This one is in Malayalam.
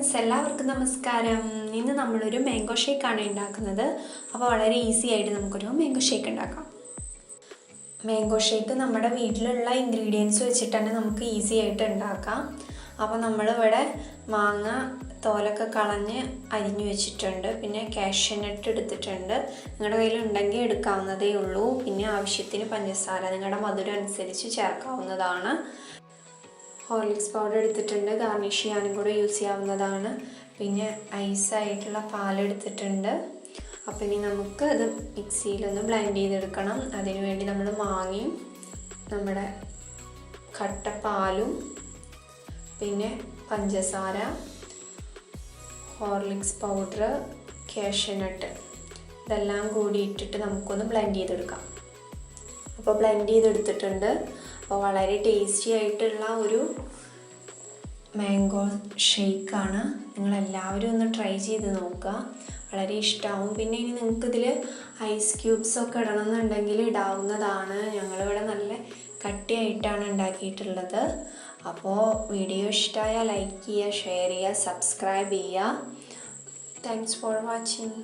എല്ലാവർക്കും നമസ്കാരം. ഇന്ന് നമ്മളൊരു മാംഗോ ഷേക്കാണ് ഉണ്ടാക്കുന്നത്. അപ്പോൾ വളരെ ഈസി ആയിട്ട് നമുക്കൊരു മാംഗോ ഷേക്ക് ഉണ്ടാക്കാം. മാംഗോ ഷേക്ക് നമ്മുടെ വീട്ടിലുള്ള ഇൻഗ്രീഡിയൻസ് വെച്ചിട്ട് തന്നെ നമുക്ക് ഈസി ആയിട്ട് ഉണ്ടാക്കാം. അപ്പോൾ നമ്മളിവിടെ മാങ്ങ തോലൊക്കെ കളഞ്ഞ് അരിഞ്ഞു വെച്ചിട്ടുണ്ട്. പിന്നെ കാഷ്യനട്ട് എടുത്തിട്ടുണ്ട്. നിങ്ങളുടെ കയ്യിൽ ഉണ്ടെങ്കിൽ എടുക്കാവുന്നതേ ഉള്ളൂ. പിന്നെ ആവശ്യത്തിന് പഞ്ചസാര നിങ്ങളുടെ മധുരം അനുസരിച്ച് ചേർക്കാവുന്നതാണ്. ഹോർലിക്സ് പൗഡർ എടുത്തിട്ടുണ്ട്. ഗാർണിഷ് ചെയ്യാനും കൂടെ യൂസ് ചെയ്യാവുന്നതാണ്. പിന്നെ ഐസായിട്ടുള്ള പാലെടുത്തിട്ടുണ്ട്. അപ്പോൾ ഇനി നമുക്ക് അത് മിക്സിയിലൊന്ന് ബ്ലെൻഡ് ചെയ്തെടുക്കണം. അതിനു വേണ്ടി നമ്മൾ മാങ്ങയും നമ്മുടെ കട്ടപ്പാലും പിന്നെ പഞ്ചസാര, ഹോർലിക്സ് പൗഡർ, കാഷ്യനട്ട് ഇതെല്ലാം കൂടി ഇട്ടിട്ട് നമുക്കൊന്ന് ബ്ലെൻഡ് ചെയ്തെടുക്കാം. അപ്പോൾ ബ്ലെൻഡ് ചെയ്തെടുത്തിട്ടുണ്ട്. അപ്പോൾ വളരെ ടേസ്റ്റി ആയിട്ടുള്ള ഒരു മാംഗോ ഷേക്കാണ്. നിങ്ങളെല്ലാവരും ഒന്ന് ട്രൈ ചെയ്ത് നോക്കുക. വളരെ ഇഷ്ടമാവും. പിന്നെ ഇനി നിങ്ങൾക്കിതിൽ ഐസ് ക്യൂബ്സൊക്കെ ഇടണമെന്നുണ്ടെങ്കിൽ ഇടാവുന്നതാണ്. ഞങ്ങളിവിടെ നല്ല കട്ടിയായിട്ടാണ് ഉണ്ടാക്കിയിട്ടുള്ളത്. അപ്പോൾ വീഡിയോ ഇഷ്ടമായാൽ ലൈക്ക് ചെയ്യുക, ഷെയർ ചെയ്യുക, സബ്സ്ക്രൈബ് ചെയ്യുക. Thanks for watching.